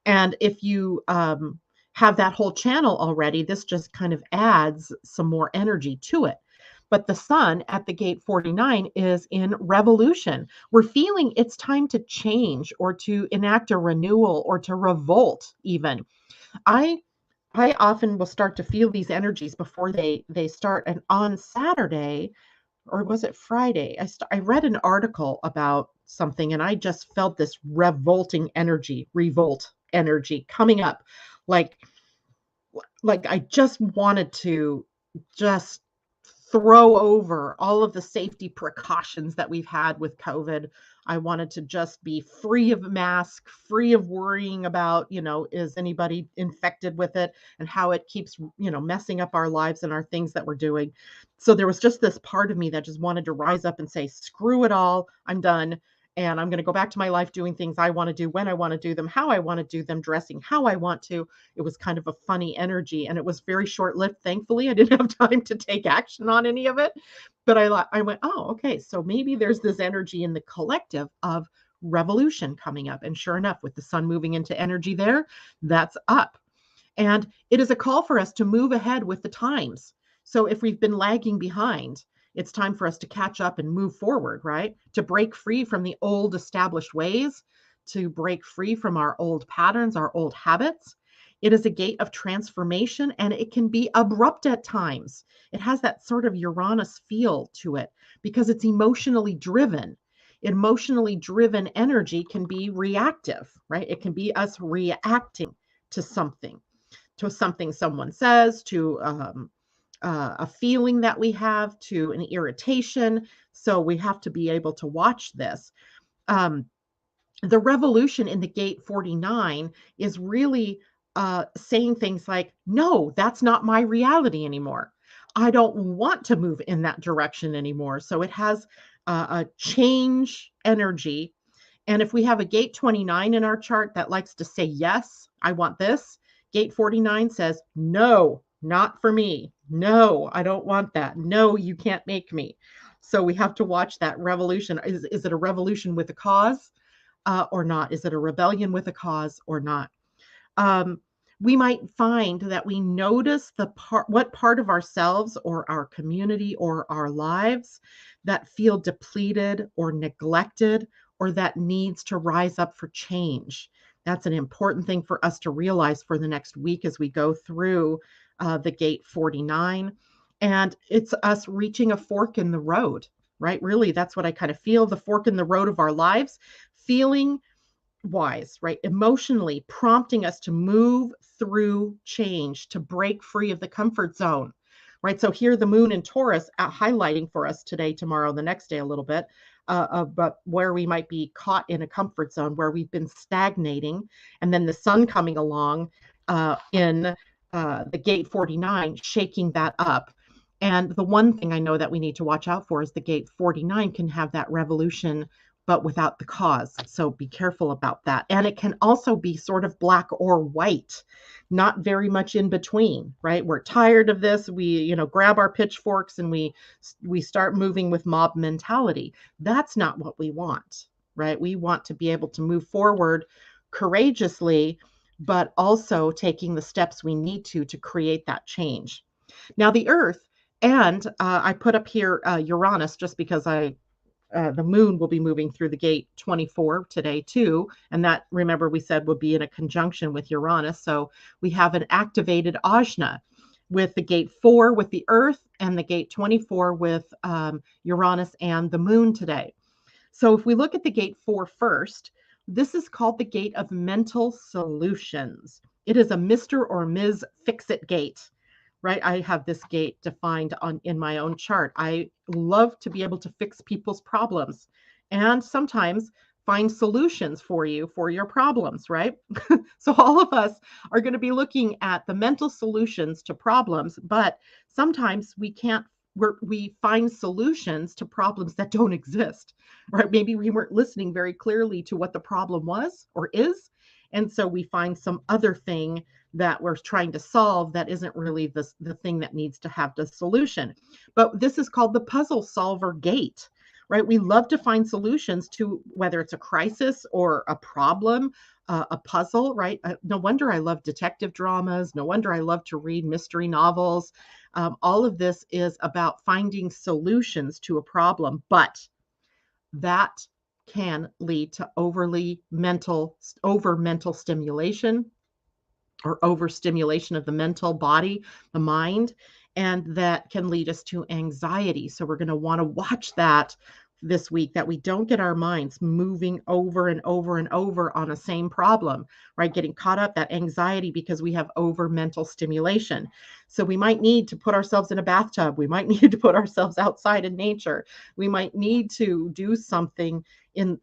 And if you have that whole channel already, this just kind of adds some more energy to it. But the sun at the gate 49 is in revolution. We're feeling it's time to change or to enact a renewal or to revolt even. I often will start to feel these energies before they start. And on Saturday, or was it Friday, I read an article about something and I just felt this revolt energy coming up. Like I just wanted to just throw over all of the safety precautions that we've had with COVID. I wanted to just be free of mask, free of worrying about, is anybody infected with it and how it keeps, messing up our lives and our things that we're doing. So there was just this part of me that just wanted to rise up and say, screw it all, I'm done. And I'm going to go back to my life doing things I want to do, when I want to do them, how I want to do them, dressing how I want to. It was kind of a funny energy and it was very short-lived. Thankfully, I didn't have time to take action on any of it. But I went, oh, okay, so maybe there's this energy in the collective of revolution coming up. And sure enough, with the sun moving into energy there, that's up. And it is a call for us to move ahead with the times. So if we've been lagging behind, it's time for us to catch up and move forward, right? To break free from the old established ways, to break free from our old patterns, our old habits. It is a gate of transformation and it can be abrupt at times. It has that sort of Uranus feel to it because it's emotionally driven. Emotionally driven energy can be reactive, right? It can be us reacting to something someone says, to a feeling that we have, to an irritation. So we have to be able to watch this. The revolution in the gate 49 is really saying things like, no, that's not my reality anymore. I don't want to move in that direction anymore. So it has a change energy. And if we have a gate 29 in our chart that likes to say, yes, I want this, gate 49 says, no, not for me. No, I don't want that. No, you can't make me. So we have to watch that revolution. Is it a revolution with a cause or not? Is it a rebellion with a cause or not? We might find that we notice what part of ourselves or our community or our lives that feel depleted or neglected or that needs to rise up for change. That's an important thing for us to realize for the next week as we go through the gate 49. And it's us reaching a fork in the road, right? Really, that's what I kind of feel, the fork in the road of our lives, feeling wise, right? Emotionally prompting us to move through change, to break free of the comfort zone, right? So here the moon in Taurus highlighting for us today, tomorrow, the next day a little bit, but where we might be caught in a comfort zone where we've been stagnating, and then the sun coming along in the gate 49, shaking that up. And the one thing I know that we need to watch out for is the gate 49 can have that revolution but without the cause. So be careful about that. And it can also be sort of black or white, not very much in between, right? We're tired of this. We, grab our pitchforks and we start moving with mob mentality. That's not what we want, right? We want to be able to move forward courageously, but also taking the steps we need to create that change. Now, the Earth, and I put up here Uranus just because the moon will be moving through the gate 24 today too. And that, remember, we said would be in a conjunction with Uranus. So we have an activated Ajna with the gate 4 with the Earth and the gate 24 with Uranus and the moon today. So if we look at the gate 4 first, this is called the gate of mental solutions. It is a Mr. or Ms. Fix-It gate. Right? I have this gate defined in my own chart. I love to be able to fix people's problems and sometimes find solutions for you for your problems, right? So all of us are going to be looking at the mental solutions to problems, but sometimes we find solutions to problems that don't exist, right? Maybe we weren't listening very clearly to what the problem was or is. And so we find some other thing that we're trying to solve that isn't really the thing that needs to have the solution. But this is called the puzzle solver gate, right? We love to find solutions to whether it's a crisis or a problem, a puzzle, right? No wonder I love detective dramas. No wonder I love to read mystery novels. All of this is about finding solutions to a problem, but that can lead to over mental stimulation or overstimulation of the mental body, the mind, and that can lead us to anxiety. So we're going to want to watch that this week, that we don't get our minds moving over and over and over on the same problem, right? Getting caught up, that anxiety, because we have over mental stimulation. So we might need to put ourselves in a bathtub. We might need to put ourselves outside in nature. We might need to do something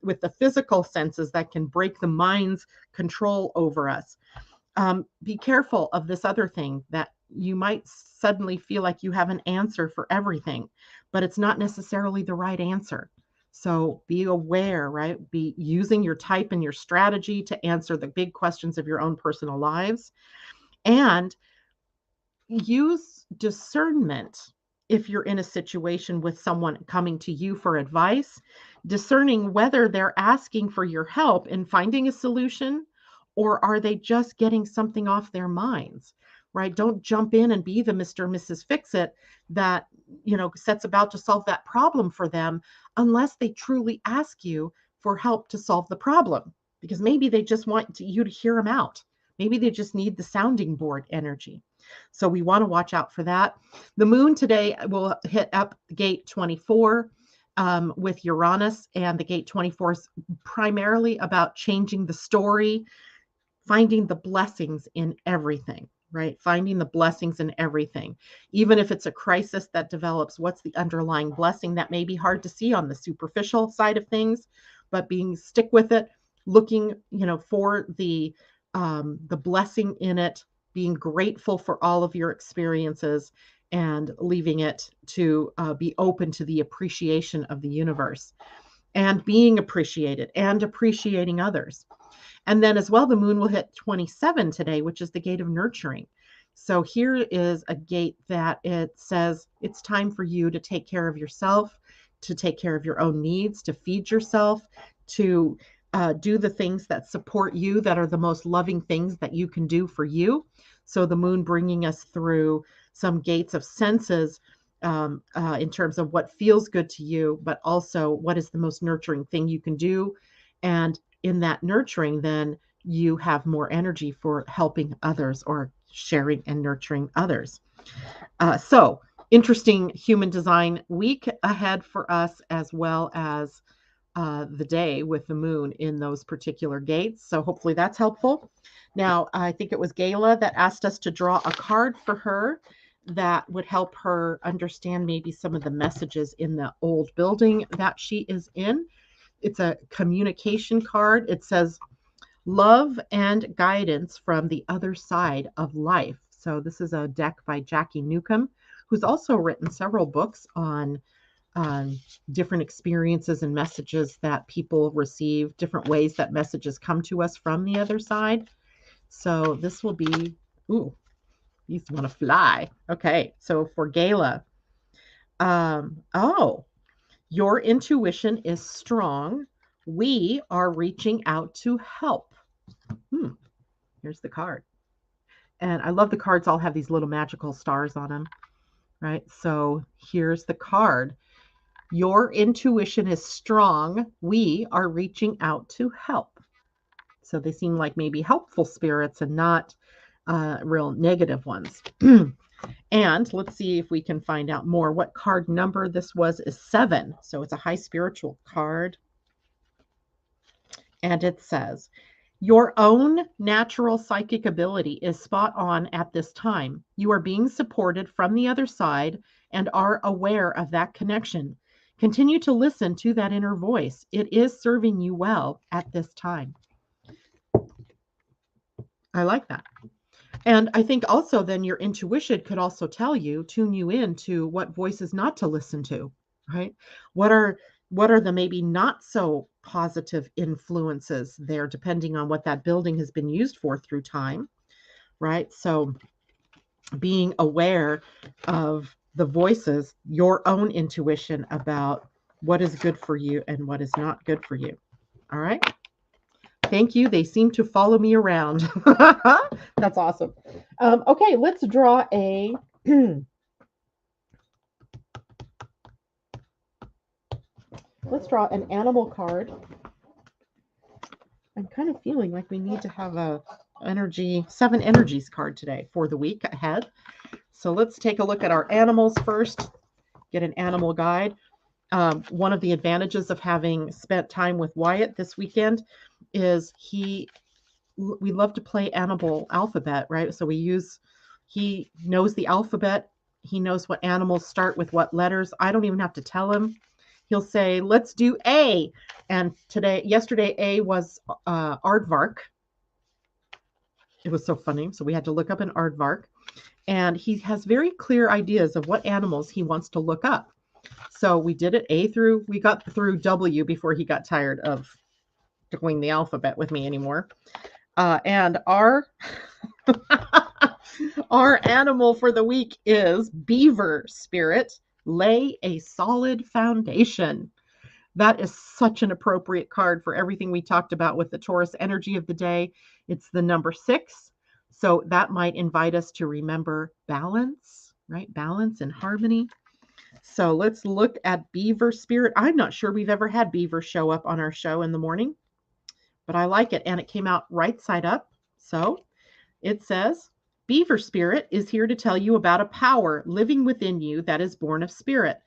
with the physical senses that can break the mind's control over us. Be careful of this other thing, that you might suddenly feel like you have an answer for everything, but it's not necessarily the right answer. So be aware, right? Be using your type and your strategy to answer the big questions of your own personal lives, and use discernment if you're in a situation with someone coming to you for advice, discerning whether they're asking for your help in finding a solution or are they just getting something off their minds, right? Don't jump in and be the Mr. or Mrs. Fix-It that, sets about to solve that problem for them unless they truly ask you for help to solve the problem, because maybe they just want you to hear them out. Maybe they just need the sounding board energy. So we want to watch out for that. The moon today will hit up gate 24 with Uranus, and the gate 24 is primarily about changing the story, finding the blessings in everything, right? Finding the blessings in everything. Even if it's a crisis that develops, what's the underlying blessing that may be hard to see on the superficial side of things, but stick with it, looking, for the blessing in it, being grateful for all of your experiences and leaving it to be open to the appreciation of the universe and being appreciated and appreciating others. And then as well, the moon will hit 27 today, which is the gate of nurturing. So here is a gate that it says it's time for you to take care of yourself, to take care of your own needs, to feed yourself, to do the things that support you, that are the most loving things that you can do for you. So the moon bringing us through some gates of senses, in terms of what feels good to you, but also what is the most nurturing thing you can do. And in that nurturing, then you have more energy for helping others or sharing and nurturing others. So interesting human design week ahead for us, as well as the day with the moon in those particular gates. So hopefully that's helpful. Now, I think it was Gayla that asked us to draw a card for her that would help her understand maybe some of the messages in the old building that she is in. It's a communication card. It says love and guidance from the other side of life. So this is a deck by Jackie Newcomb, who's also written several books on different experiences and messages that people receive, different ways that messages come to us from the other side. So this will be, ooh, these want to fly. Okay, so for Gayla, oh, your intuition is strong. We are reaching out to help. Here's the card. And I love the cards all have these little magical stars on them, right? So here's the card. Your intuition is strong. We are reaching out to help. So they seem like maybe helpful spirits and not real negative ones. And let's see if we can find out more. What card number this was is 7. So it's a high spiritual card. And it says, your own natural psychic ability is spot on at this time. You are being supported from the other side and are aware of that connection. Continue to listen to that inner voice. It is serving you well at this time. I like that. And I think also then your intuition could also tell you, tune you in to what voices not to listen to, right? What are the maybe not so positive influences there, depending on what that building has been used for through time, right? So being aware of the voices, your own intuition about what is good for you and what is not good for you. All right. Thank you. They seem to follow me around. That's awesome. Okay, let's draw a let's draw an animal card. I'm kind of feeling like we need to have a 7 energies card today for the week ahead. So let's take a look at our animals first. Get an animal guide. One of the advantages of having spent time with Wyatt this weekend is we love to play animal alphabet, right? So he knows the alphabet. He knows what animals start with what letters. I don't even have to tell him. He'll say, let's do A. And yesterday, A was aardvark. It was so funny. So we had to look up an aardvark. And he has very clear ideas of what animals he wants to look up. So we did it we got through W before he got tired of doing the alphabet with me anymore. And our animal for the week is Beaver Spirit. Lay a solid foundation. That is such an appropriate card for everything we talked about with the Taurus energy of the day. It's the number 6. So that might invite us to remember balance, right? Balance and harmony. So let's look at Beaver Spirit. I'm not sure we've ever had Beaver show up on our show in the morning, but I like it. And it came out right side up. So it says, Beaver Spirit is here to tell you about a power living within you that is born of spirit,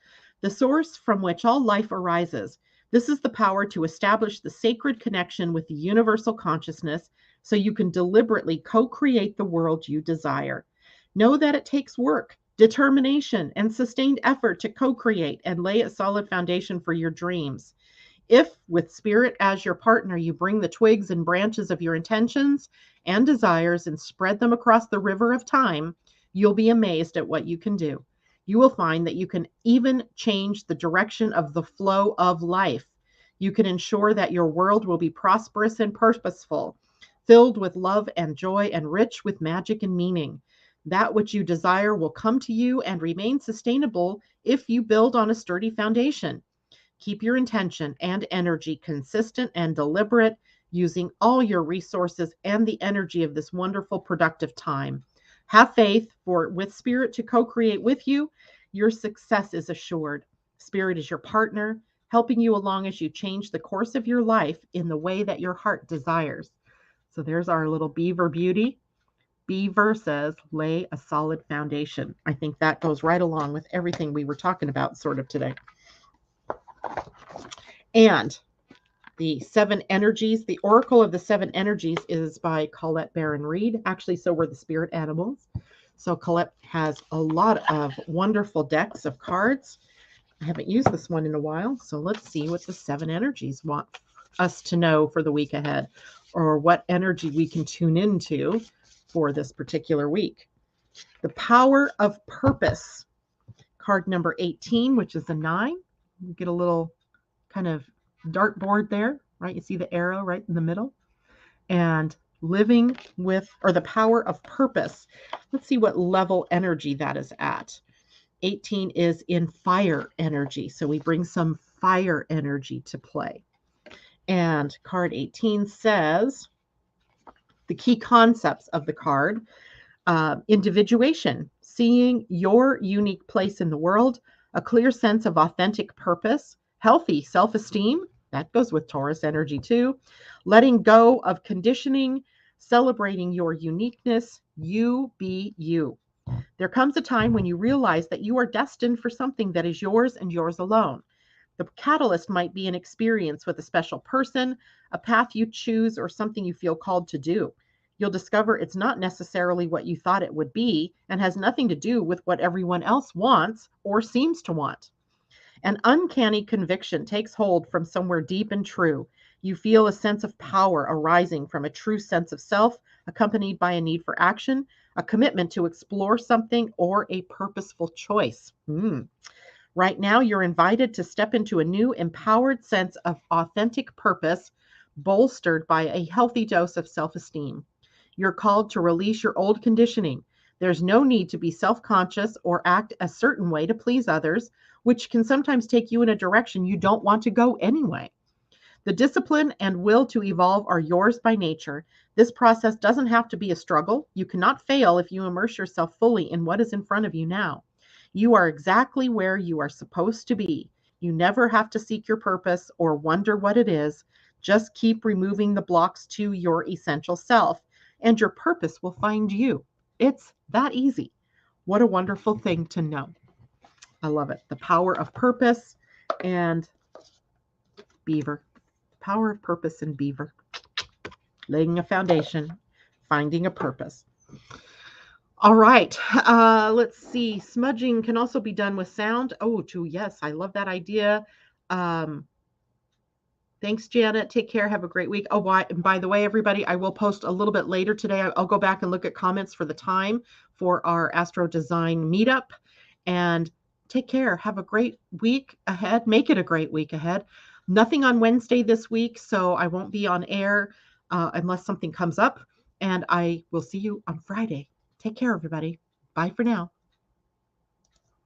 the source from which all life arises. This is the power to establish the sacred connection with the universal consciousness so you can deliberately co-create the world you desire. Know that it takes work, determination, and sustained effort to co-create and lay a solid foundation for your dreams. If, with spirit as your partner, you bring the twigs and branches of your intentions and desires and spread them across the river of time, you'll be amazed at what you can do. You will find that you can even change the direction of the flow of life. You can ensure that your world will be prosperous and purposeful, filled with love and joy and rich with magic and meaning. That which you desire will come to you and remain sustainable if you build on a sturdy foundation. Keep your intention and energy consistent and deliberate, using all your resources and the energy of this wonderful, productive time. Have faith, for with Spirit to co create with you, your success is assured. Spirit is your partner, helping you along as you change the course of your life in the way that your heart desires. So there's our little beaver beauty. Beaver says, lay a solid foundation. I think that goes right along with everything we were talking about sort of today. And the seven energies, the Oracle of the Seven Energies is by Colette Baron Reed. Actually, so were the spirit animals. So Colette has a lot of wonderful decks of cards. I haven't used this one in a while, so let's see what the seven energies want us to know for the week ahead, or what energy we can tune into for this particular week. The Power of Purpose, card number 18, which is a 9. You get a little kind of dartboard there, right? You see the arrow right in the middle. And living with, or the power of purpose. Let's see what level energy that is at. 18 is in fire energy. So we bring some fire energy to play. And card 18 says the key concepts of the card: individuation, seeing your unique place in the world, a clear sense of authentic purpose, healthy self-esteem, that goes with Taurus energy too, letting go of conditioning, celebrating your uniqueness, you be you. There comes a time when you realize that you are destined for something that is yours and yours alone. The catalyst might be an experience with a special person, a path you choose, or something you feel called to do. You'll discover it's not necessarily what you thought it would be and has nothing to do with what everyone else wants or seems to want. An uncanny conviction takes hold from somewhere deep and true. You feel a sense of power arising from a true sense of self, accompanied by a need for action, a commitment to explore something, or a purposeful choice. Right now, you're invited to step into a new, empowered sense of authentic purpose, bolstered by a healthy dose of self-esteem. You're called to release your old conditioning. There's no need to be self-conscious or act a certain way to please others, which can sometimes take you in a direction you don't want to go anyway. The discipline and will to evolve are yours by nature. This process doesn't have to be a struggle. You cannot fail if you immerse yourself fully in what is in front of you now. You are exactly where you are supposed to be. You never have to seek your purpose or wonder what it is. Just keep removing the blocks to your essential self, and your purpose will find you. It's that easy. What a wonderful thing to know. I love it. The power of purpose and Beaver. Power of purpose and Beaver. Laying a foundation, finding a purpose. All right. Let's see. Smudging can also be done with sound. Oh, yes. I love that idea. Thanks, Janet. Take care. Have a great week. Oh, by the way, everybody, I will post a little bit later today. I'll go back and look at comments for the time for our AstroDesign meetup. And take care. Have a great week ahead. Make it a great week ahead. Nothing on Wednesday this week, so I won't be on air unless something comes up. And I will see you on Friday. Take care, everybody. Bye for now.